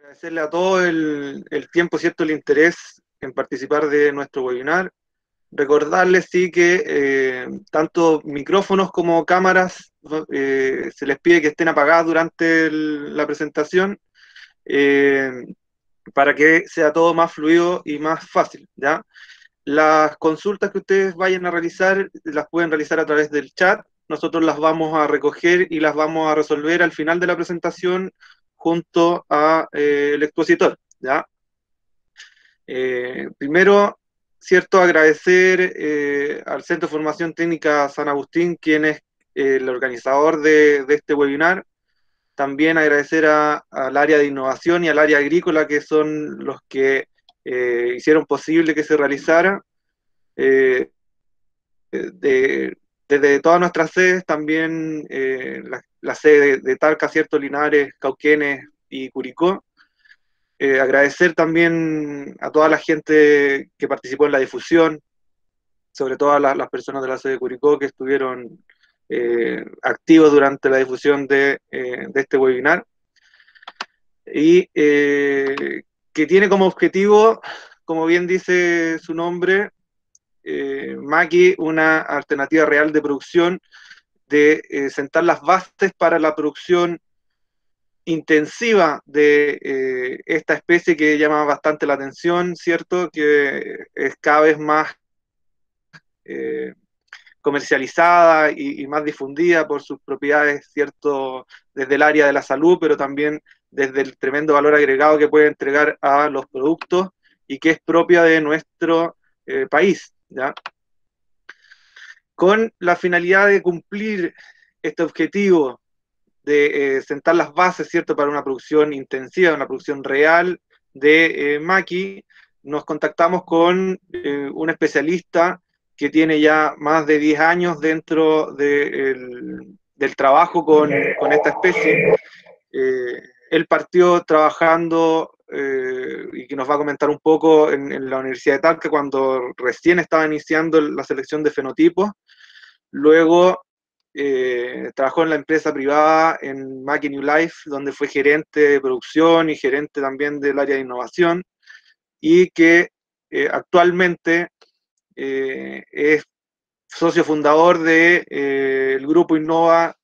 Agradecerle a todos el tiempo, ¿cierto?, el interés en participar de nuestro webinar. Recordarles, sí, que tanto micrófonos como cámaras se les pide que estén apagadas durante la presentación eh, para que sea todo más fluido y más fácil, ¿ya? Las consultas que ustedes vayan a realizar las pueden realizar a través del chat. Nosotros las vamos a recoger y las vamos a resolver al final de la presentación junto a el expositor, ¿ya? Primero, cierto, agradecer al Centro de Formación Técnica San Agustín, quien es el organizador de este webinar. También agradecer al área de innovación y al área agrícola, que son los que hicieron posible que se realizara. Eh, desde todas nuestras sedes, también la sede de Talca, cierto, Linares, Cauquenes y Curicó. Agradecer también a toda la gente que participó en la difusión, sobre todo a las personas de la sede de Curicó que estuvieron activos durante la difusión de este webinar, y que tiene como objetivo, como bien dice su nombre, Maki, una alternativa real de producción, de sentar las bases para la producción intensiva de esta especie que llama bastante la atención, ¿cierto? Que es cada vez más eh, comercializada y más difundida por sus propiedades, ¿cierto? Desde el área de la salud, pero también desde el tremendo valor agregado que puede entregar a los productos y que es propia de nuestro país, ¿ya? Con la finalidad de cumplir este objetivo de sentar las bases, ¿cierto?, para una producción intensiva, una producción real de Maki, nos contactamos con un especialista que tiene ya más de 10 años dentro del trabajo con esta especie. Él partió trabajando y que nos va a comentar un poco en la Universidad de Talca cuando recién estaba iniciando la selección de fenotipos. Luego trabajó en la empresa privada en Maki New Life, donde fue gerente de producción y gerente también del área de innovación, y que actualmente es socio fundador del grupo Innova,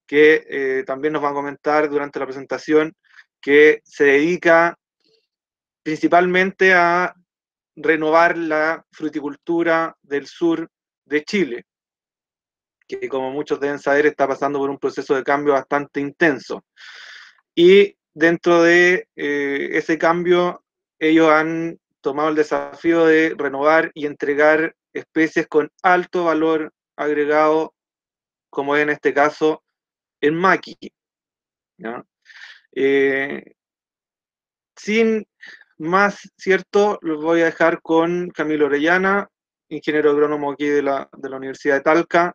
que también nos van a comentar durante la presentación, que se dedica principalmente a renovar la fruticultura del sur de Chile, que como muchos deben saber está pasando por un proceso de cambio bastante intenso. Y dentro de ese cambio, ellos han tomado el desafío de renovar y entregar especies con alto valor agregado, como es en este caso el maqui, ¿ya? Eh, Sin más, ¿cierto? Los voy a dejar con Camilo Orellana, ingeniero agrónomo aquí de la Universidad de Talca,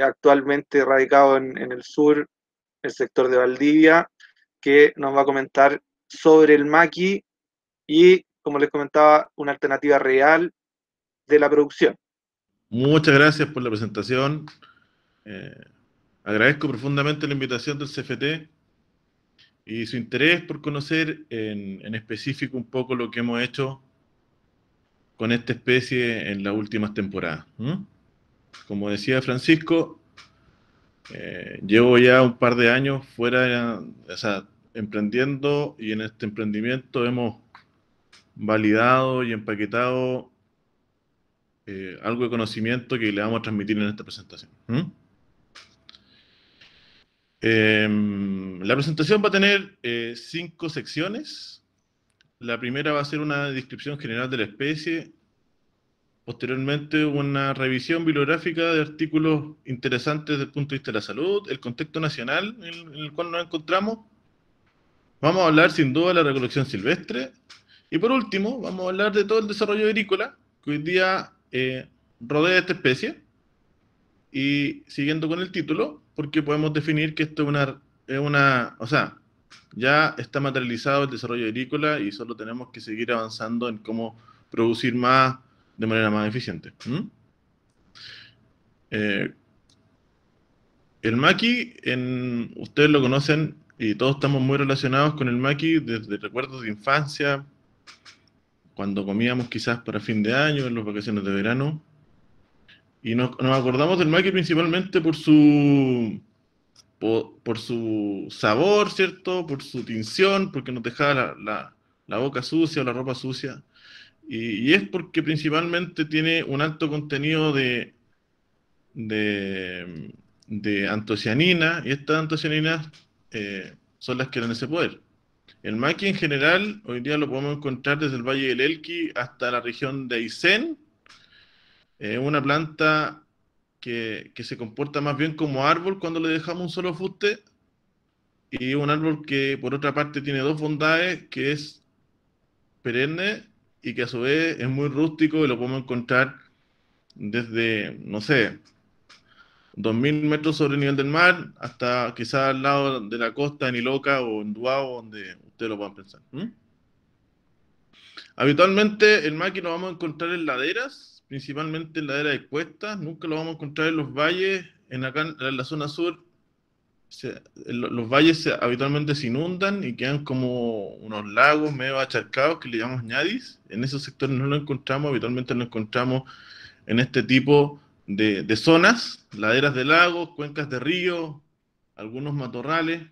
actualmente radicado en el sur, el sector de Valdivia, que nos va a comentar sobre el maqui y, como les comentaba, una alternativa real de la producción. Muchas gracias por la presentación. Eh, Agradezco profundamente la invitación del CFT y su interés por conocer en específico un poco lo que hemos hecho con esta especie en las últimas temporadas. Como decía Francisco, llevo ya un par de años fuera, o sea, emprendiendo, y en este emprendimiento hemos validado y empaquetado algo de conocimiento que le vamos a transmitir en esta presentación. La presentación va a tener 5 secciones. La primera va a ser una descripción general de la especie, posteriormente una revisión bibliográfica de artículos interesantes desde el punto de vista de la salud, el contexto nacional en el cual nos encontramos. Vamos a hablar sin duda de la recolección silvestre, y por último vamos a hablar de todo el desarrollo agrícola que hoy día rodea esta especie, y siguiendo con el título, porque podemos definir que esto o sea, ya está materializado el desarrollo agrícola y solo tenemos que seguir avanzando en cómo producir más de manera más eficiente. El maqui, ustedes lo conocen y todos estamos muy relacionados con el maqui desde recuerdos de infancia, cuando comíamos quizás para fin de año, en las vacaciones de verano, y nos acordamos del maqui principalmente por su sabor, ¿cierto? Por su tinción, porque nos dejaba la boca sucia o la ropa sucia. Y es porque principalmente tiene un alto contenido de, de antocianina, y estas antocianinas son las que dan ese poder. El maqui en general, hoy día lo podemos encontrar desde el Valle del Elqui hasta la región de Aysén. Es una planta que se comporta más bien como árbol cuando le dejamos un solo fuste, y un árbol que por otra parte tiene dos bondades, que es perenne y que a su vez es muy rústico y lo podemos encontrar desde, no sé, 2000 metros sobre el nivel del mar hasta quizás al lado de la costa en Iloca o en Duao, donde ustedes lo puedan pensar. Habitualmente el maqui lo vamos a encontrar en laderas, principalmente en laderas de cuestas, nunca lo vamos a encontrar en los valles. Acá en la zona sur los valles habitualmente se inundan y quedan como unos lagos medio acharcados que le llamamos ñadis. En esos sectores no lo encontramos, habitualmente lo encontramos en este tipo de zonas, laderas de lagos, cuencas de ríos, algunos matorrales.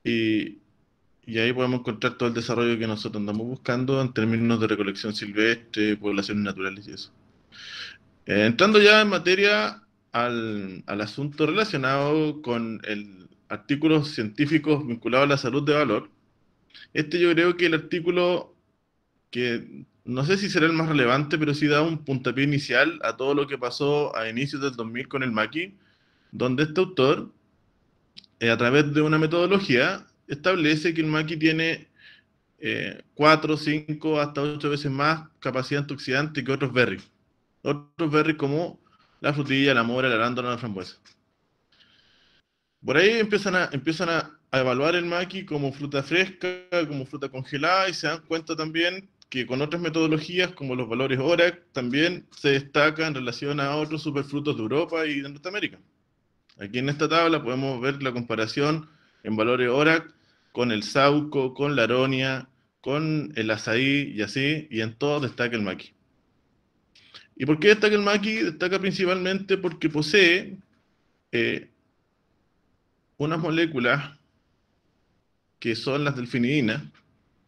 Y, y ahí podemos encontrar todo el desarrollo que nosotros andamos buscando en términos de recolección silvestre, poblaciones naturales y eso. Entrando ya en materia al asunto relacionado con el artículos científicos vinculados a la salud de valor, yo creo que el artículo que no sé si será el más relevante, pero sí da un puntapié inicial a todo lo que pasó a inicios del 2000 con el maqui, donde este autor, a través de una metodología, establece que el maqui tiene 4, 5, hasta 8 veces más capacidad antioxidante que otros berries. Otros berries como la frutilla, la mora, la arándano, la frambuesa. Por ahí empiezan a evaluar el maqui como fruta fresca, como fruta congelada, y se dan cuenta también que con otras metodologías, como los valores ORAC, también se destaca en relación a otros superfrutos de Europa y de Norteamérica. Aquí en esta tabla podemos ver la comparación en valores ORAC con el sauco, con la aronia, con el azaí y así, y en todo destaca el maqui. ¿Y por qué destaca el maqui? Destaca principalmente porque posee unas moléculas que son las delfinidina,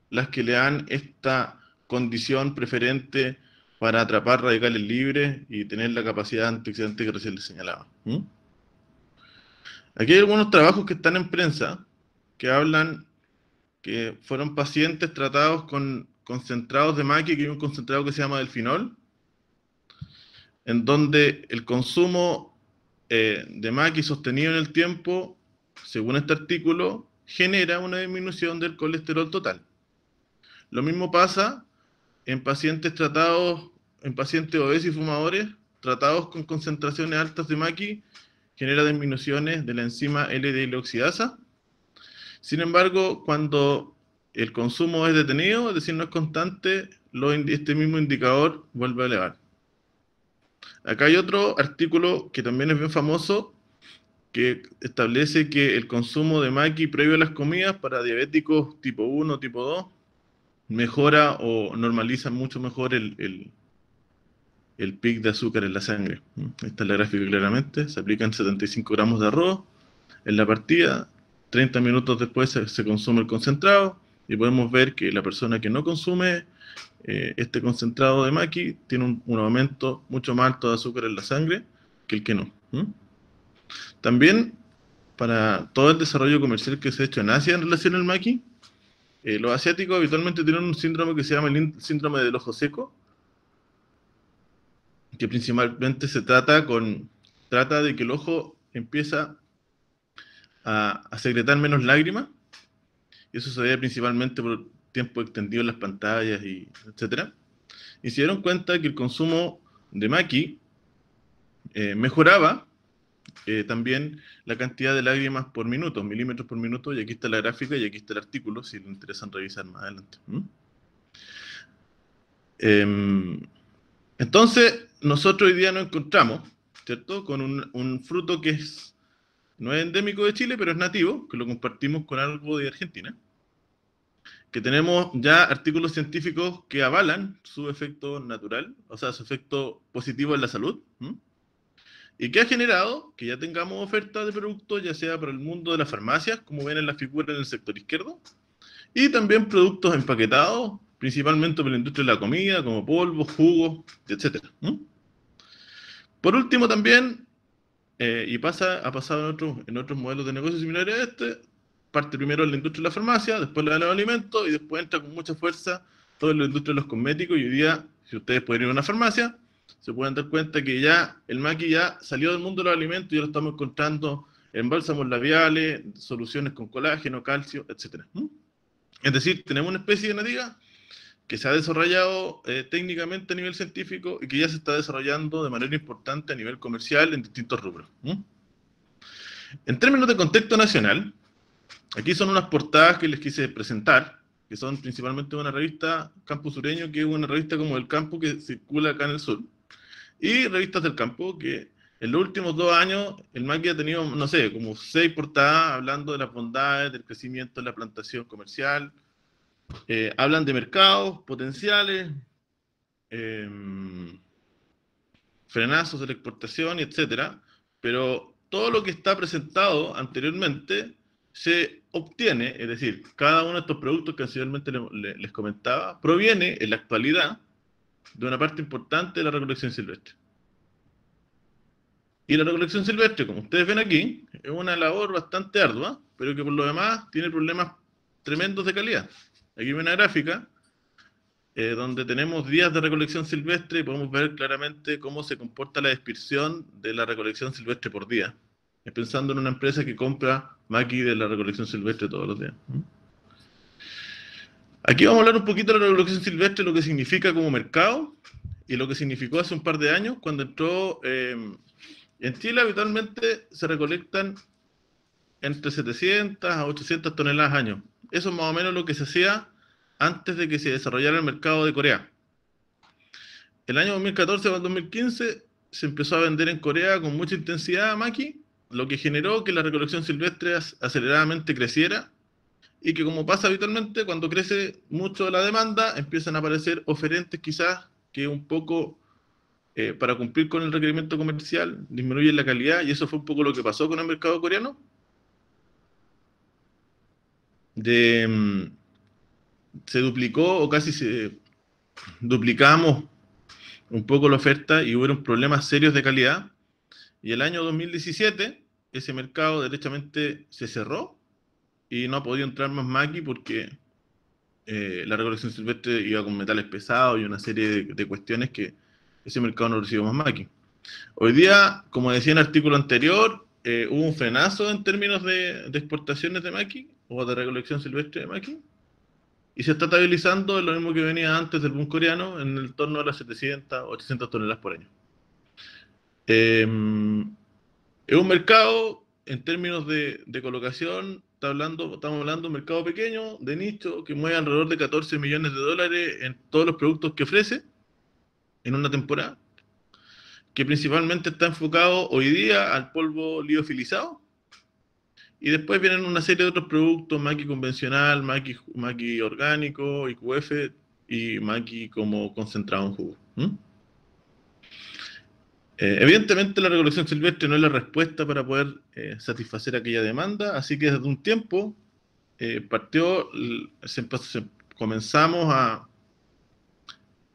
las que le dan esta condición preferente para atrapar radicales libres y tener la capacidad antioxidante que recién les señalaba. Aquí hay algunos trabajos que están en prensa que hablan que fueron pacientes tratados con concentrados de maqui, que hay un concentrado que se llama delfinol, en donde el consumo de maqui sostenido en el tiempo, según este artículo, genera una disminución del colesterol total. Lo mismo pasa en pacientes obesos y fumadores, tratados con concentraciones altas de maqui, genera disminuciones de la enzima L-deoxidasa. Sin embargo, cuando el consumo es detenido, es decir, no es constante, este mismo indicador vuelve a elevar. Acá hay otro artículo que también es bien famoso, que establece que el consumo de maqui previo a las comidas para diabéticos tipo 1, tipo 2, mejora o normaliza mucho mejor el pic de azúcar en la sangre. Esta es la gráfica claramente. Se aplican 75 gramos de arroz en la partida, 30 minutos después se consume el concentrado, y podemos ver que la persona que no consume este concentrado de maqui tiene un aumento mucho más alto de azúcar en la sangre que el que no. También, para todo el desarrollo comercial que se ha hecho en Asia en relación al maqui, los asiáticos habitualmente tienen un síndrome que se llama el síndrome del ojo seco, que principalmente se trata de que el ojo empieza a secretar menos lágrimas, y eso se debe principalmente por tiempo extendido en las pantallas, etc. Y se dieron cuenta que el consumo de maqui mejoraba también la cantidad de lágrimas por minuto, milímetros por minuto, y aquí está la gráfica y aquí está el artículo, si les interesan revisar más adelante. Entonces, nosotros hoy día nos encontramos ¿cierto? Con un fruto que no es endémico de Chile, pero es nativo, que lo compartimos con algo de Argentina. Que tenemos ya artículos científicos que avalan su efecto natural, o sea, su efecto positivo en la salud, y que ha generado que ya tengamos oferta de productos, ya sea para el mundo de las farmacias, como ven en la figura en el sector izquierdo, y también productos empaquetados, principalmente para la industria de la comida, como polvos, jugos, etc. Por último también, y ha pasado en otros modelos de negocio similares a este, parte primero en la industria de la farmacia, después la de los alimentos, y después entra con mucha fuerza toda la industria de los cosméticos, y hoy día, si ustedes pueden ir a una farmacia, se pueden dar cuenta que ya el maqui ya salió del mundo de los alimentos y ya lo estamos encontrando en bálsamos labiales, soluciones con colágeno, calcio, etc. Es decir, tenemos una especie de nativa que se ha desarrollado técnicamente a nivel científico y que ya se está desarrollando de manera importante a nivel comercial en distintos rubros. En términos de contexto nacional, aquí son unas portadas que les quise presentar, que son principalmente una revista Campo Sureño, que es una revista como El Campo que circula acá en el sur, y revistas del campo, que en los últimos 2 años el maqui ha tenido, no sé, como 6 portadas hablando de las bondades del crecimiento de la plantación comercial. Hablan de mercados potenciales, frenazos de la exportación, etc. Pero todo lo que está presentado anteriormente se obtiene, es decir, cada uno de estos productos que anteriormente les comentaba, proviene en la actualidad de una parte importante de la recolección silvestre. Y la recolección silvestre, como ustedes ven aquí, es una labor bastante ardua, pero que por lo demás tiene problemas tremendos de calidad. Aquí ven una gráfica donde tenemos días de recolección silvestre y podemos ver claramente cómo se comporta la dispersión de la recolección silvestre por día. Pensando en una empresa que compra maqui de la recolección silvestre todos los días. Aquí vamos a hablar un poquito de la recolección silvestre, lo que significa como mercado y lo que significó hace un par de años cuando entró... en Chile habitualmente se recolectan entre 700 a 800 toneladas al año. Eso es más o menos lo que se hacía antes de que se desarrollara el mercado de Corea. El año 2014 o 2015 se empezó a vender en Corea con mucha intensidad maqui, lo que generó que la recolección silvestre aceleradamente creciera y que, como pasa habitualmente, cuando crece mucho la demanda, empiezan a aparecer oferentes quizás que un poco, para cumplir con el requerimiento comercial, disminuyen la calidad, y eso fue un poco lo que pasó con el mercado coreano. Se duplicó o casi se duplicamos un poco la oferta y hubo problemas serios de calidad. Y el año 2017 ese mercado derechamente se cerró y no ha podido entrar más maqui porque la recolección silvestre iba con metales pesados y una serie de cuestiones que ese mercado no recibió más maqui. Hoy día, como decía en el artículo anterior, hubo un frenazo en términos de exportaciones de maqui o de recolección silvestre de maqui, y se está estabilizando en lo mismo que venía antes del boom coreano, en el torno de las 700, 800 toneladas por año. Es un mercado, en términos de colocación, estamos hablando de un mercado pequeño, de nicho, que mueve alrededor de 14 millones de dólares en todos los productos que ofrece en una temporada, que principalmente está enfocado hoy día al polvo liofilizado, y después vienen una serie de otros productos, maqui convencional, maqui orgánico, IQF y maqui como concentrado en jugo. Evidentemente la recolección silvestre no es la respuesta para poder satisfacer aquella demanda, así que desde un tiempo comenzamos a...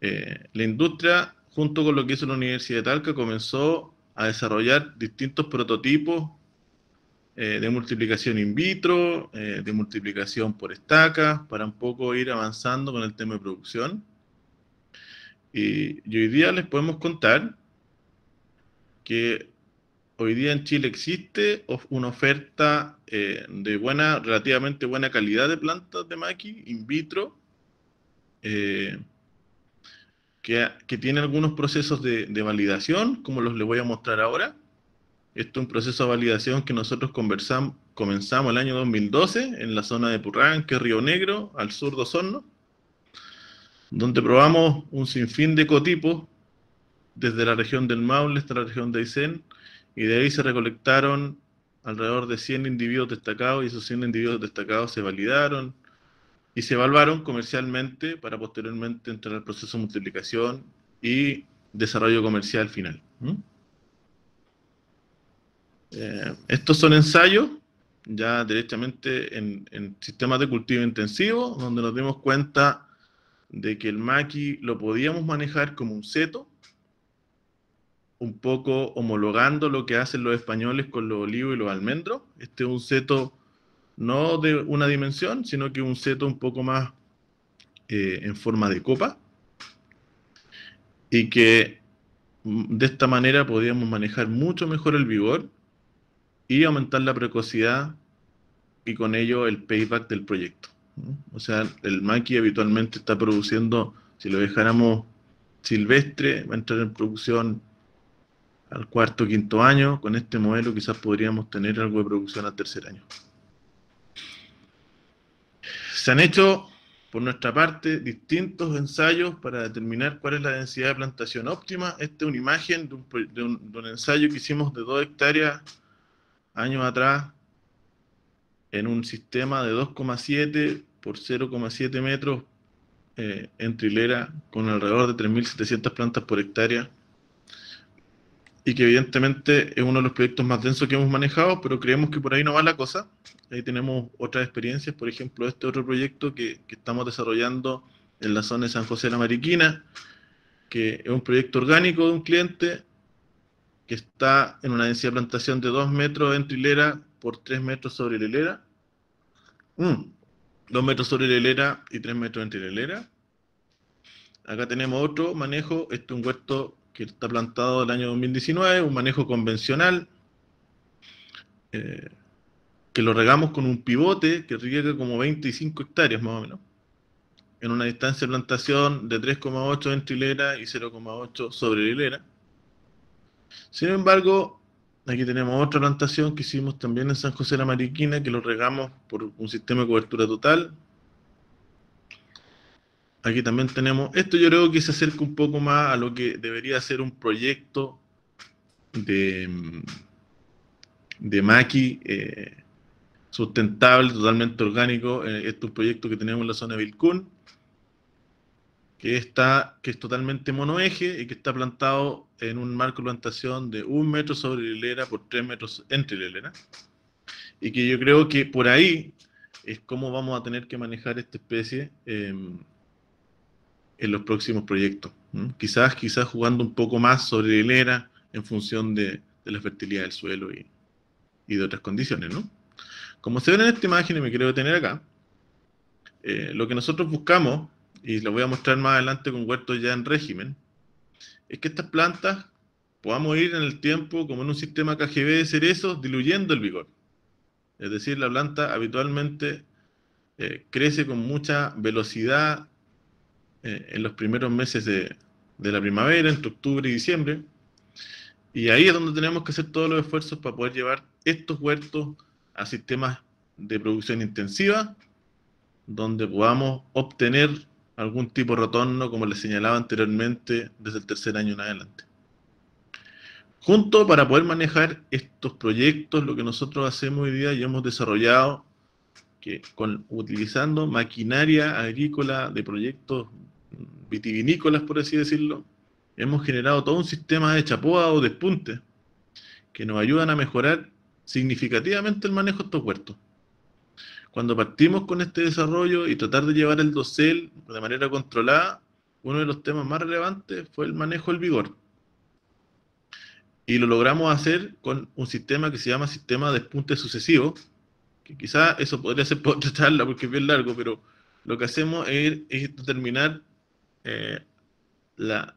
la industria, junto con lo que hizo la Universidad de Talca, comenzó a desarrollar distintos prototipos de multiplicación in vitro, de multiplicación por estacas, para un poco ir avanzando con el tema de producción. Y hoy día les podemos contar que hoy día en Chile existe una oferta de relativamente buena calidad de plantas de maqui in vitro, que tiene algunos procesos de validación, como les voy a mostrar ahora. Esto es un proceso de validación que nosotros comenzamos el año 2012 en la zona de Purranque, Río Negro, al sur de Osorno, donde probamos un sinfín de ecotipos desde la región del Maule hasta la región de Aysén, y de ahí se recolectaron alrededor de 100 individuos destacados, y esos 100 individuos destacados se validaron y se evaluaron comercialmente para posteriormente entrar al proceso de multiplicación y desarrollo comercial final. Estos son ensayos ya directamente en sistemas de cultivo intensivo, donde nos dimos cuenta de que el maqui lo podíamos manejar como un seto, un poco homologando lo que hacen los españoles con los olivos y los almendros. Este es un seto no de una dimensión, sino que un seto un poco más en forma de copa, y que de esta manera podíamos manejar mucho mejor el vigor y aumentar la precocidad, y con ello el payback del proyecto. O sea, el maqui habitualmente está produciendo, si lo dejáramos silvestre, va a entrar en producción al cuarto o quinto año. Con este modelo quizás podríamos tener algo de producción al tercer año. Se han hecho, por nuestra parte, distintos ensayos para determinar cuál es la densidad de plantación óptima. Esta es una imagen de un ensayo que hicimos de 2 hectáreas años atrás, en un sistema de 2,7 por 0,7 metros entre hilera, con alrededor de 3.700 plantas por hectárea, y que evidentemente es uno de los proyectos más densos que hemos manejado, pero creemos que por ahí no va la cosa. Ahí tenemos otras experiencias, por ejemplo, este otro proyecto que estamos desarrollando en la zona de San José de la Mariquina, que es un proyecto orgánico de un cliente que está en una densidad de plantación de 2 metros entre hilera por 3 metros sobre la hilera. 2 metros sobre la hilera y 3 metros entre la hilera. Acá tenemos otro manejo. Este es un huerto que está plantado el año 2019, un manejo convencional, que lo regamos con un pivote que riega como 25 hectáreas más o menos, en una distancia de plantación de 3,8 entre hilera y 0,8 sobre la hilera. Sin embargo, aquí tenemos otra plantación que hicimos también en San José de la Mariquina, que lo regamos por un sistema de cobertura total. Aquí también tenemos, esto yo creo que se acerca un poco más a lo que debería ser un proyecto de maqui sustentable, totalmente orgánico. Este es un proyecto que tenemos en la zona de Vilcún, que es totalmente monoeje y que está plantado en un marco de plantación de 1 metro sobre la hilera por 3 metros entre la hilera, y que yo creo que por ahí es como vamos a tener que manejar esta especie en los próximos proyectos. Quizás jugando un poco más sobre la hilera en función de la fertilidad del suelo y de otras condiciones, ¿no? Como se ven en esta imagen, y me quiero detener acá, lo que nosotros buscamos, y lo voy a mostrar más adelante con huertos ya en régimen, es que estas plantas podamos ir en el tiempo como en un sistema KGB de cerezos, diluyendo el vigor. Es decir, la planta habitualmente crece con mucha velocidad en los primeros meses de la primavera, entre octubre y diciembre, y ahí es donde tenemos que hacer todos los esfuerzos para poder llevar estos huertos a sistemas de producción intensiva, donde podamos obtener algún tipo de retorno, como les señalaba anteriormente, desde el tercer año en adelante. Junto, para poder manejar estos proyectos, lo que nosotros hacemos hoy día y hemos desarrollado, que utilizando maquinaria agrícola de proyectos vitivinícolas, por así decirlo, hemos generado todo un sistema de chapoda o despunte que nos ayudan a mejorar significativamente el manejo de estos huertos. Cuando partimos con este desarrollo y tratar de llevar el dosel de manera controlada, uno de los temas más relevantes fue el manejo del vigor. Y lo logramos hacer con un sistema que se llama sistema de despunte sucesivo, que quizás eso podría ser por otra charla porque es bien largo, pero lo que hacemos es determinar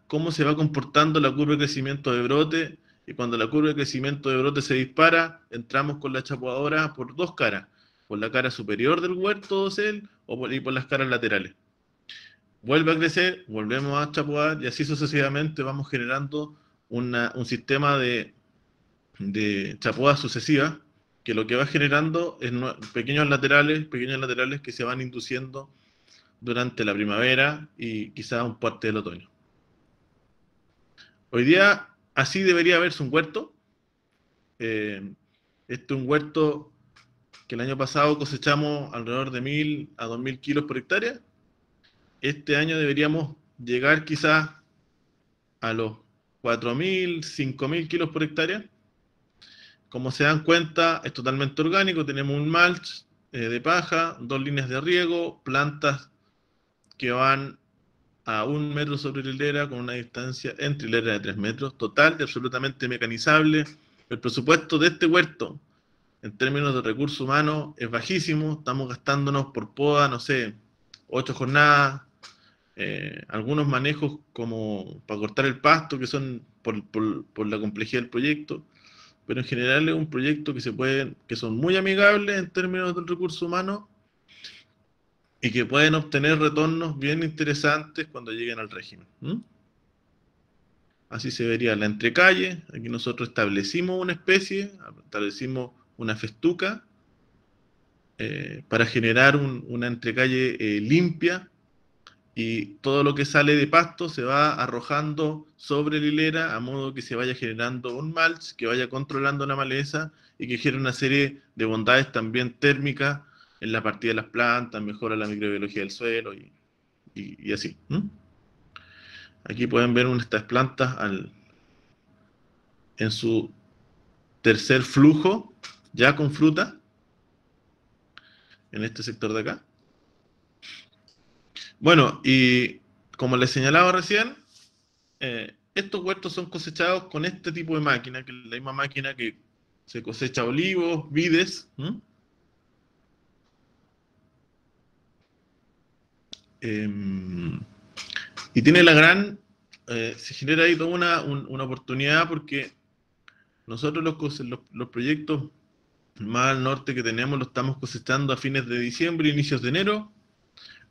cómo se va comportando la curva de crecimiento de brote, y cuando la curva de crecimiento de brote se dispara, entramos con la chapoadora por 2 caras, por la cara superior del huerto dosel y por las caras laterales. Vuelve a crecer, volvemos a chapoar, y así sucesivamente vamos generando un sistema de chapodas sucesivas, que lo que va generando es pequeños laterales que se van induciendo durante la primavera y quizás un parte del otoño. Hoy día así debería verse un huerto. Este es un huerto que el año pasado cosechamos alrededor de 1000 a 2000 kilos por hectárea. Este año deberíamos llegar quizás a los 4000, 5000 kilos por hectárea. Como se dan cuenta, es totalmente orgánico. Tenemos un mulch de paja, 2 líneas de riego, plantas que van a 1 metro sobre la hilera con una distancia entre hilera de 3 metros, total y absolutamente mecanizable. El presupuesto de este huerto, en términos de recursos humanos, es bajísimo. Estamos gastándonos por poda, no sé, 8 jornadas, algunos manejos como para cortar el pasto, que son por la complejidad del proyecto, pero en general es un proyecto que son muy amigables en términos del recurso humano y que pueden obtener retornos bien interesantes cuando lleguen al régimen. Así se vería la entrecalle. Aquí nosotros establecimos una especie, establecimos una festuca para generar una entrecalle limpia, y todo lo que sale de pasto se va arrojando sobre la hilera a modo que se vaya generando un mulch, que vaya controlando la maleza y que genere una serie de bondades también térmicas en la partida de las plantas, mejora la microbiología del suelo y así. Aquí pueden ver estas plantas en su tercer flujo, ya con fruta, en este sector de acá. Bueno, y como les señalaba recién, estos huertos son cosechados con este tipo de máquina, que es la misma máquina que se cosecha olivos, vides. Y tiene se genera ahí toda una oportunidad, porque nosotros los proyectos más al norte que tenemos los estamos cosechando a fines de diciembre, inicios de enero.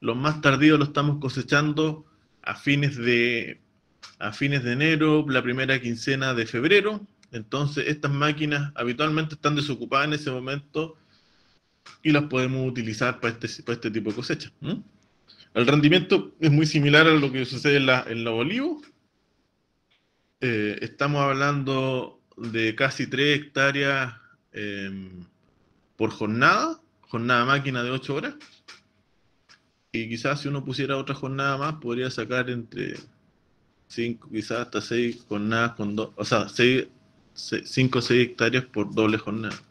Los más tardíos los estamos cosechando a a fines de enero, la primera quincena de febrero. Entonces estas máquinas habitualmente están desocupadas en ese momento y las podemos utilizar para este tipo de cosecha. El rendimiento es muy similar a lo que sucede en los olivos. Estamos hablando de casi 3 hectáreas por jornada máquina de 8 horas. Y quizás si uno pusiera otra jornada más, podría sacar entre 5, quizás hasta 6 jornadas con dos, o sea, 5 o 6 hectáreas por doble jornada.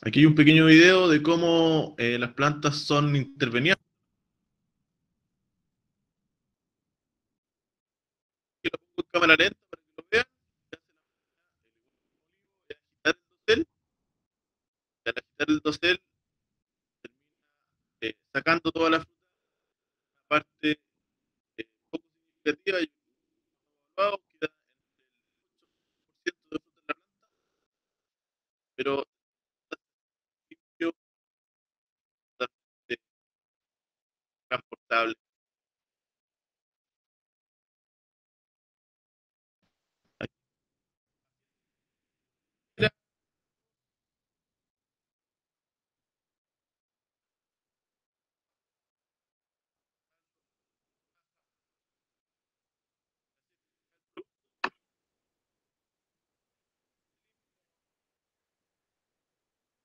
Aquí hay un pequeño video de cómo las plantas son intervenidas. Lo pongo en cámara lenta para que lo vean. Y al agitar el dosel, sacando toda la fruta, la parte poco significativa, y queda entre el 8% de fruta en la planta, pero limpio, totalmente transportable. Hay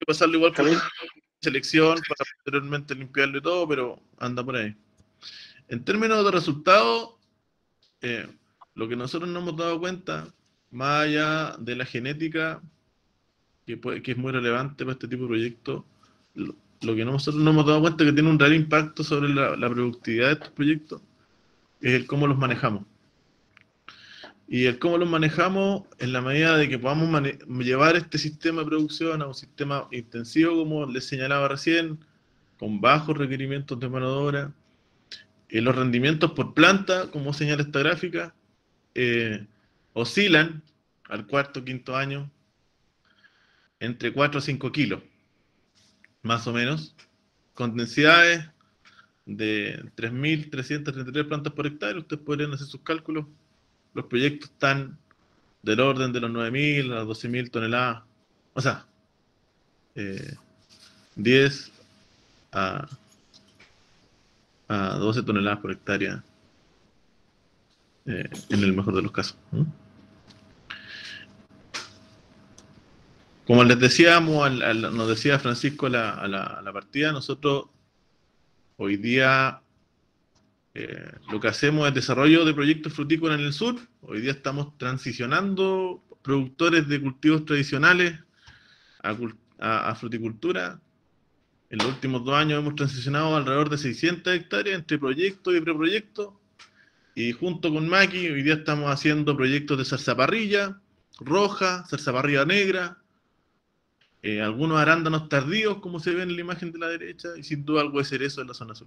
que pasarlo igual por Camilo, selección para posteriormente limpiarlo y todo, pero anda por ahí. En términos de resultados, eh, lo que nosotros nos hemos dado cuenta, más allá de la genética, que es muy relevante para este tipo de proyectos, lo que nosotros nos hemos dado cuenta que tiene un real impacto sobre la productividad de estos proyectos es el cómo los manejamos. Y el cómo los manejamos en la medida de que podamos llevar este sistema de producción a un sistema intensivo, como les señalaba recién, con bajos requerimientos de mano de obra. Los rendimientos por planta, como señala esta gráfica, oscilan al cuarto o quinto año entre 4 a 5 kilos, más o menos, con densidades de 3.333 plantas por hectárea. Ustedes podrían hacer sus cálculos. Los proyectos están del orden de los 9.000 a las 12.000 toneladas, o sea, 10 a 12 toneladas por hectárea en el mejor de los casos. Como les decíamos, nos decía Francisco a la partida, nosotros hoy día lo que hacemos es desarrollo de proyectos frutícolas en el sur. Hoy día estamos transicionando productores de cultivos tradicionales a fruticultura. En los últimos 2 años hemos transicionado alrededor de 600 hectáreas entre proyectos y preproyectos. Y junto con Maki, hoy día estamos haciendo proyectos de zarzaparrilla roja, zarzaparrilla negra, algunos arándanos tardíos, como se ve en la imagen de la derecha, y sin duda algo de cerezo en la zona sur.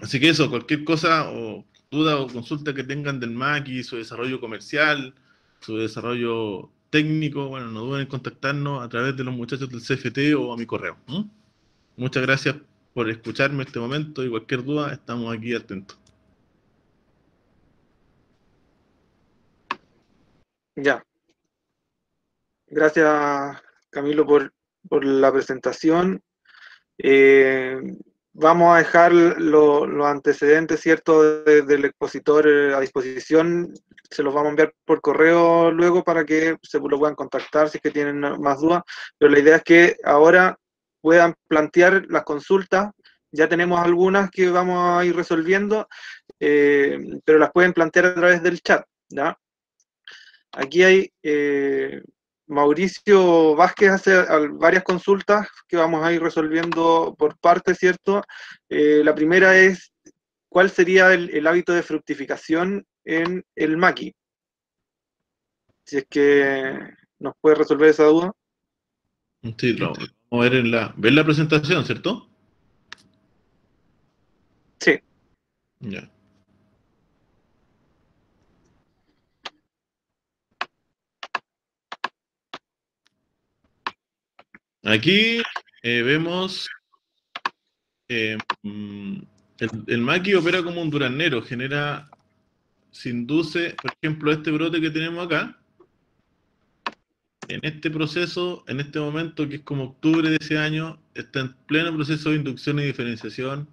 Así que eso, cualquier cosa o duda o consulta que tengan del Maki, su desarrollo comercial, su desarrollo técnico, bueno, no duden en contactarnos a través de los muchachos del CFT o a mi correo. Muchas gracias por escucharme en este momento y cualquier duda, estamos aquí atentos. Ya. Gracias, Camilo, por la presentación. Vamos a dejar los antecedentes, ¿cierto?, del expositor a disposición. Se los vamos a enviar por correo luego para que se lo puedan contactar si es que tienen más dudas. Pero la idea es que ahora puedan plantear las consultas. Ya tenemos algunas que vamos a ir resolviendo, pero las pueden plantear a través del chat, ¿ya? Aquí hay Mauricio Vázquez hace varias consultas que vamos a ir resolviendo por partes, ¿cierto? La primera es, ¿cuál sería el hábito de fructificación en el maqui? Si es que nos puede resolver esa duda. Sí, lo vamos a ver ¿ven la presentación, cierto? Sí. Ya. Aquí vemos el maqui opera como un duraznero, se induce, por ejemplo, este brote que tenemos acá, en este proceso, en este momento, que es como octubre de ese año, está en pleno proceso de inducción y diferenciación,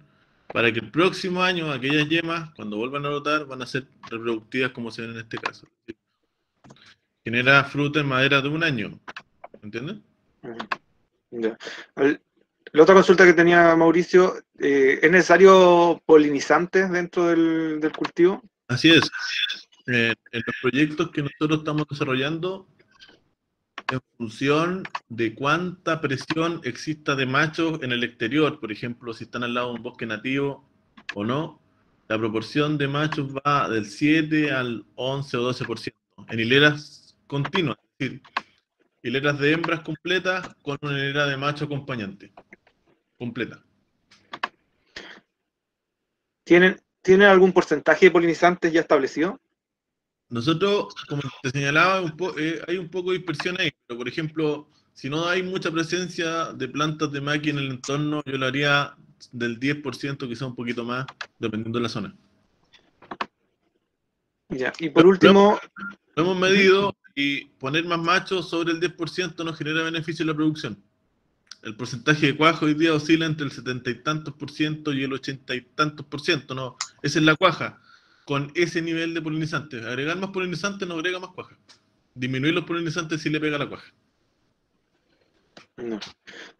para que el próximo año aquellas yemas, cuando vuelvan a brotar, van a ser reproductivas como se ven en este caso. Genera fruta en madera de 1 año, ¿entiendes? Ya. La otra consulta que tenía Mauricio, ¿es necesario polinizantes dentro del cultivo? Así es. En los proyectos que nosotros estamos desarrollando, en función de cuánta presión exista de machos en el exterior, por ejemplo, si están al lado de un bosque nativo o no, la proporción de machos va del 7 al 11 o 12%, en hileras continuas, es decir, hileras de hembras completas con una hilera de macho acompañante, completa. ¿Tienen algún porcentaje de polinizantes ya establecido? Nosotros, como te señalaba, hay un poco de dispersión ahí, pero por ejemplo, si no hay mucha presencia de plantas de maqui en el entorno, yo lo haría del 10%, quizá un poquito más, dependiendo de la zona. Ya, y por último... Lo hemos medido y poner más machos sobre el 10% nos genera beneficio en la producción. El porcentaje de cuaja hoy día oscila entre el 70 y tantos por ciento y el 80 y tantos por ciento, ¿no? Esa es la cuaja, con ese nivel de polinizantes. Agregar más polinizantes no agrega más cuaja. Disminuir los polinizantes sí le pega la cuaja. No.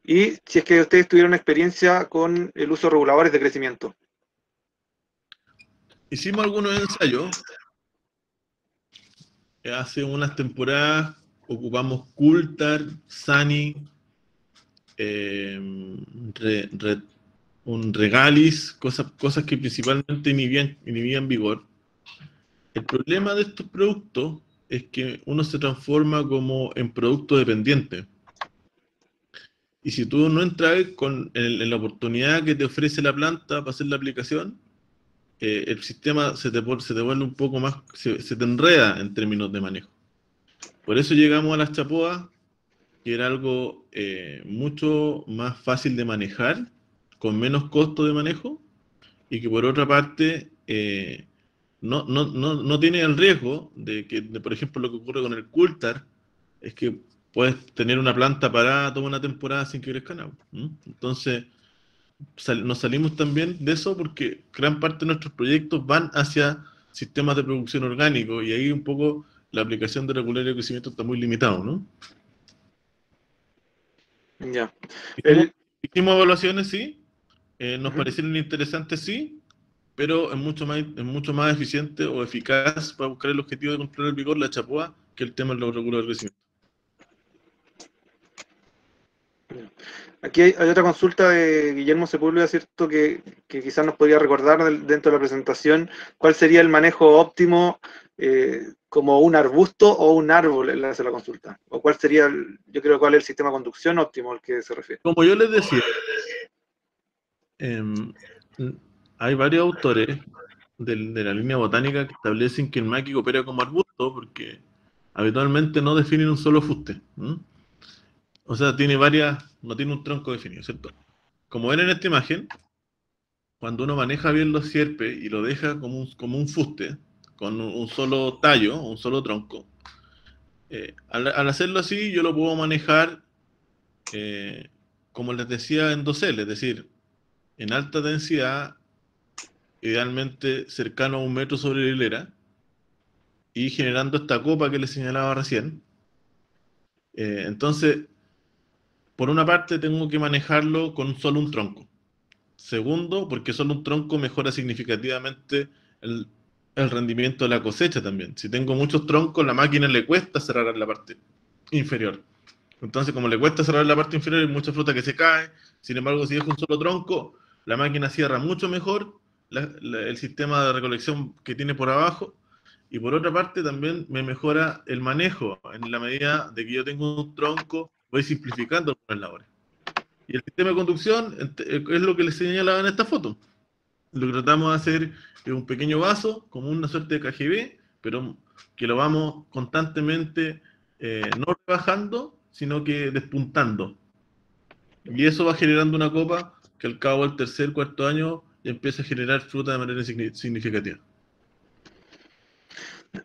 Y si es que ustedes tuvieron experiencia con el uso de reguladores de crecimiento. Hicimos algunos ensayos. Hace unas temporadas ocupamos Coulthard, Sani, un Regalis, cosas que principalmente inhibían vigor. El problema de estos productos es que uno se transforma como en producto dependiente. Y si tú no entras en la oportunidad que te ofrece la planta para hacer la aplicación, el sistema se te vuelve un poco más, se te enreda en términos de manejo. Por eso llegamos a las chapoas, que era algo mucho más fácil de manejar, con menos costo de manejo, y que por otra parte no tiene el riesgo de que, por ejemplo, lo que ocurre con el Coulthard, es que puedes tener una planta parada toda una temporada sin que crezca nada. Entonces, nos salimos también de eso porque gran parte de nuestros proyectos van hacia sistemas de producción orgánico, y ahí un poco la aplicación de regulario de crecimiento está muy limitado, ¿no? Ya. Hicimos evaluaciones, sí, nos parecieron interesantes, sí, pero es mucho más eficiente o eficaz para buscar el objetivo de controlar el vigor, la chapoa, que el tema de los reguladores de crecimiento. Aquí hay otra consulta de Guillermo Sepúlveda, ¿cierto? Que quizás nos podría recordar dentro de la presentación cuál sería el manejo óptimo como un arbusto o un árbol, él hace la consulta. O cuál sería, yo creo, cuál es el sistema de conducción óptimo al que se refiere. Como yo les decía, hay varios autores de la línea botánica que establecen que el maqui opera como arbusto porque habitualmente no definen un solo fuste. O sea, no tiene un tronco definido, ¿cierto? Como ven en esta imagen, cuando uno maneja bien los sierpes y lo deja como un fuste, con un solo tallo, un solo tronco, al hacerlo así yo lo puedo manejar, como les decía, en dosel, es decir, en alta densidad, idealmente cercano a 1 metro sobre la hilera, y generando esta copa que les señalaba recién. Entonces, por una parte tengo que manejarlo con solo un tronco. Segundo, porque solo un tronco mejora significativamente el rendimiento de la cosecha también. Si tengo muchos troncos, la máquina le cuesta cerrar la parte inferior. Entonces, como le cuesta cerrar la parte inferior, hay mucha fruta que se cae. Sin embargo, si dejo un solo tronco, la máquina cierra mucho mejor el sistema de recolección que tiene por abajo. Y por otra parte, también me mejora el manejo. En la medida de que yo tengo un tronco, voy simplificando las labores. Y el sistema de conducción es lo que les señalaba en esta foto. Lo que tratamos de hacer es un pequeño vaso, como una suerte de KGB, pero que lo vamos constantemente no rebajando, sino que despuntando. Y eso va generando una copa que al cabo del tercer, cuarto año ya empieza a generar fruta de manera significativa.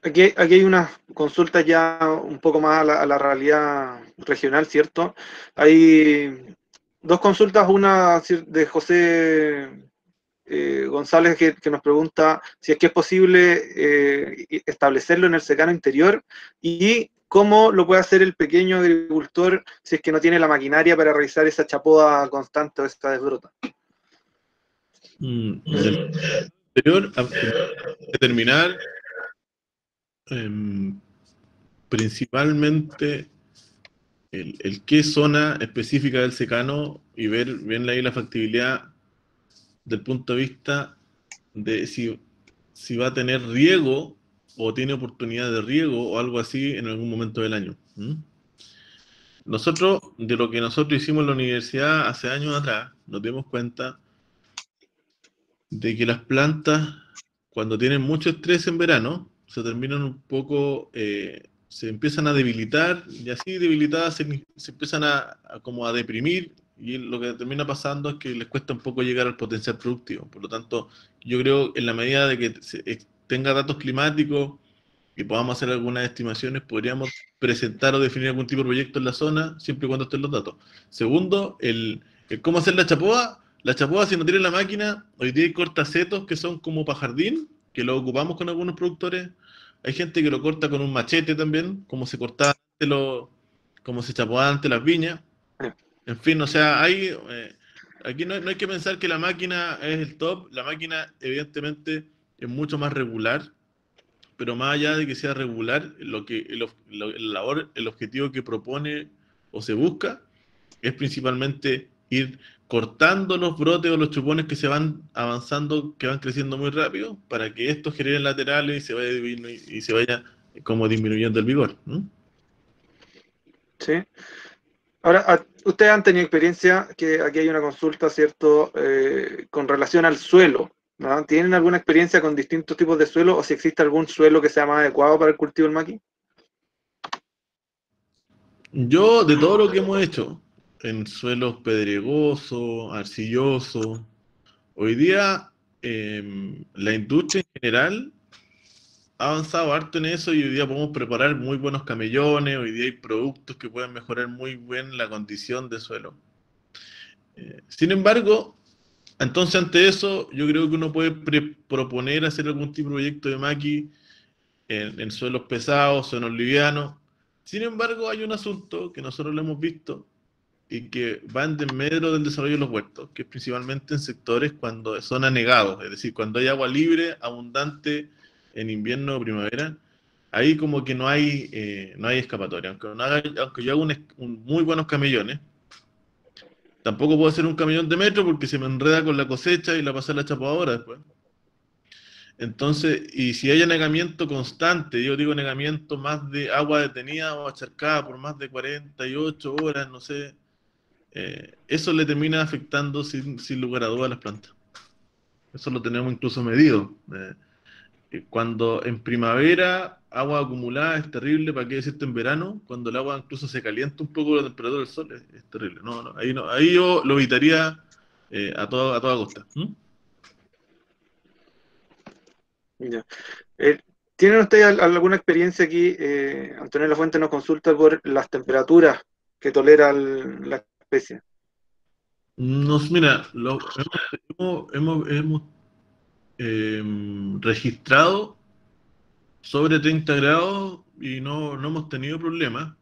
Aquí hay unas consultas ya un poco más a la realidad regional, ¿cierto? Hay dos consultas, una de José González que nos pregunta si es que es posible establecerlo en el secano interior y cómo lo puede hacer el pequeño agricultor si es que no tiene la maquinaria para realizar esa chapoda constante o esa desbrota. En el interior, determinar principalmente el qué zona específica del secano y ver bien ahí la factibilidad del punto de vista de si va a tener riego o tiene oportunidad de riego o algo así en algún momento del año. Nosotros, de lo que nosotros hicimos en la universidad hace años atrás, nos dimos cuenta de que las plantas, cuando tienen mucho estrés en verano, se terminan un poco, se empiezan a debilitar, y así debilitadas se empiezan como a deprimir, y lo que termina pasando es que les cuesta un poco llegar al potencial productivo. Por lo tanto, yo creo que en la medida de que tenga datos climáticos y podamos hacer algunas estimaciones, podríamos presentar o definir algún tipo de proyecto en la zona, siempre y cuando estén los datos. Segundo, el cómo hacer la chapoa. La chapoa, si no tiene la máquina, hoy día hay cortacetos que son como para jardín, que lo ocupamos con algunos productores. Hay gente que lo corta con un machete también, como se cortaba antes como se chapoaban antes las viñas. En fin, o sea, aquí no hay que pensar que la máquina es el top. La máquina, evidentemente, es mucho más regular, pero más allá de que sea regular, el objetivo que propone o se busca es principalmente ir cortando los brotes o los chupones que se van avanzando, que van creciendo muy rápido, para que estos generen laterales y se vaya como disminuyendo el vigor. Sí. Ahora, ustedes han tenido experiencia, que aquí hay una consulta, ¿cierto?, con relación al suelo, ¿no? ¿Tienen alguna experiencia con distintos tipos de suelo o si existe algún suelo que sea más adecuado para el cultivo del maqui? Yo, de todo lo que hemos hecho, en suelos pedregosos, arcillosos, hoy día la industria en general ha avanzado harto en eso y hoy día podemos preparar muy buenos camellones, hoy día hay productos que pueden mejorar muy bien la condición de suelo. Sin embargo, Entonces, ante eso, yo creo que uno puede proponer hacer algún tipo de proyecto de maqui en suelos pesados, suelos livianos. Sin embargo, hay un asunto que nosotros lo hemos visto y que va en desmedro del desarrollo de los huertos, que es principalmente en sectores cuando son anegados, es decir, cuando hay agua libre, abundante en invierno o primavera, ahí como que no hay escapatoria. Aunque yo haga muy buenos camellones, tampoco puedo hacer un camellón de metro porque se me enreda con la cosecha y la pasa la chapadora después. Entonces, y si hay anegamiento constante, yo digo anegamiento más de agua detenida o acharcada por más de 48 horas, no sé, eso le termina afectando sin lugar a dudas a las plantas. Eso lo tenemos incluso medido. Cuando en primavera agua acumulada es terrible, ¿para qué decirte en verano? Cuando el agua incluso se calienta un poco la temperatura del sol, es terrible. No, ahí yo lo evitaría a toda costa. Ya. ¿Tienen ustedes alguna experiencia aquí? Antonio Lafuente nos consulta por las temperaturas que tolera la especie. Mira, hemos registrado sobre 30 grados y no hemos tenido problemas.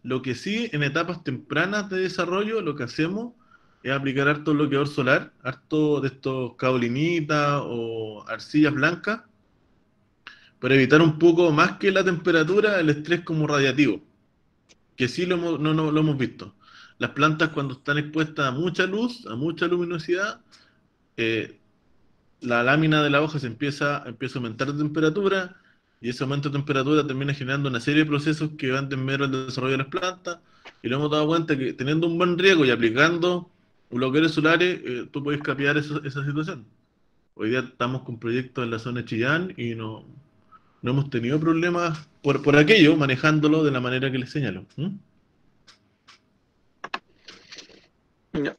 Lo que sí, en etapas tempranas de desarrollo, lo que hacemos es aplicar harto bloqueador solar, harto de estos caolinitas o arcillas blancas, para evitar un poco más que la temperatura, el estrés como radiativo, que sí lo hemos visto. Las plantas cuando están expuestas a mucha luz, a mucha luminosidad, la lámina de la hoja empieza a aumentar de temperatura, y ese aumento de temperatura termina generando una serie de procesos que van de mero al desarrollo de las plantas, y lo hemos dado cuenta que teniendo un buen riego y aplicando bloqueadores solares, tú puedes capear esa situación. Hoy día estamos con proyectos en la zona de Chillán y no hemos tenido problemas por aquello, manejándolo de la manera que les señalo.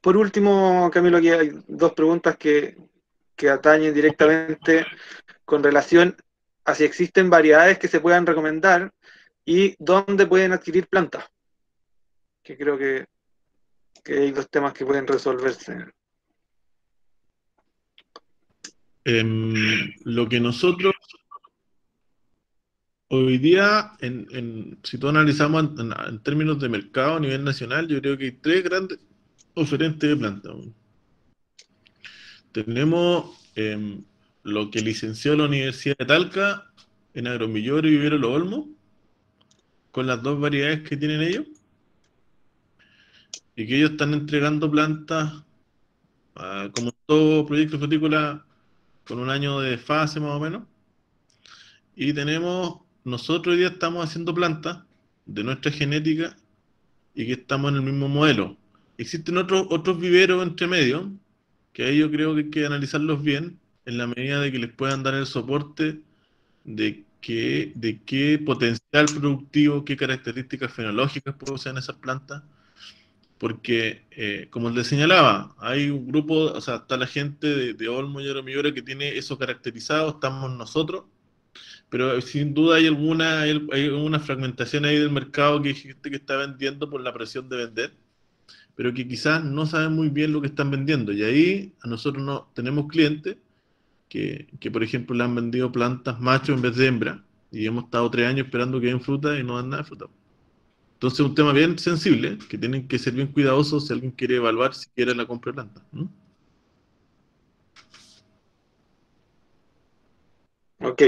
Por último, Camilo, aquí hay dos preguntas que atañen directamente con relación a si existen variedades que se puedan recomendar y dónde pueden adquirir plantas, que creo que hay dos temas que pueden resolverse. Lo que nosotros hoy día, si todos analizamos en términos de mercado a nivel nacional, yo creo que hay tres grandes oferentes de plantas. Tenemos lo que licenció la Universidad de Talca en Agromilloro y Vivero Los Olmos, con las dos variedades que tienen ellos, y que ellos están entregando plantas, como todo proyecto frutícola, con un año de fase más o menos. Y nosotros hoy día estamos haciendo plantas de nuestra genética y que estamos en el mismo modelo. Existen otros viveros entre medio, que ahí yo creo que hay que analizarlos bien, en la medida de que les puedan dar el soporte de qué potencial productivo, qué características fenológicas poseen esas plantas, porque, como les señalaba, hay un grupo, o sea, está la gente de Olmo y Agromillora que tiene eso caracterizado, estamos nosotros, pero sin duda hay alguna fragmentación ahí del mercado que hay gente que está vendiendo por la presión de vender, pero que quizás no saben muy bien lo que están vendiendo. Y ahí a nosotros no tenemos clientes que por ejemplo, le han vendido plantas macho en vez de hembra, y hemos estado 3 años esperando que den fruta y no dan nada de fruta. Entonces es un tema bien sensible, que tienen que ser bien cuidadosos si alguien quiere evaluar si quiere la compra de plantas. Ok,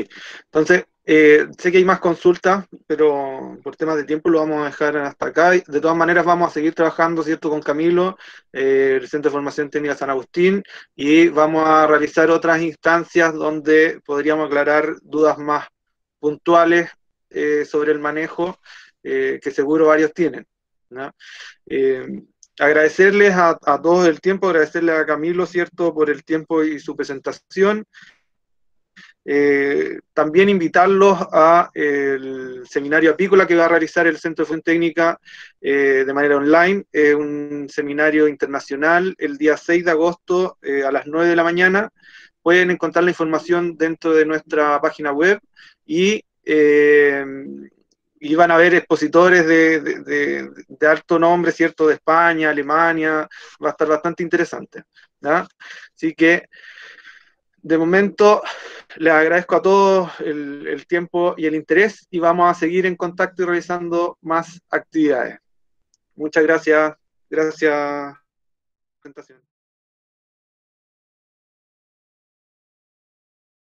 entonces, sé que hay más consultas, pero por temas de tiempo lo vamos a dejar hasta acá. De todas maneras, vamos a seguir trabajando, ¿cierto?, con Camilo, el Centro de Formación Técnica San Agustín, y vamos a realizar otras instancias donde podríamos aclarar dudas más puntuales sobre el manejo, que seguro varios tienen, ¿no? Agradecerles a todos el tiempo, agradecerle a Camilo, ¿cierto?, por el tiempo y su presentación. También invitarlos a el seminario apícola que va a realizar el Centro de Formación Técnica de manera online, un seminario internacional el día 6 de agosto a las 9 de la mañana. Pueden encontrar la información dentro de nuestra página web y van a haber expositores de alto nombre, ¿cierto?, de España, Alemania. Va a estar bastante interesante. ¿ya? Así que, de momento, les agradezco a todos el tiempo y el interés y vamos a seguir en contacto y realizando más actividades. Muchas gracias. Gracias. Presentación.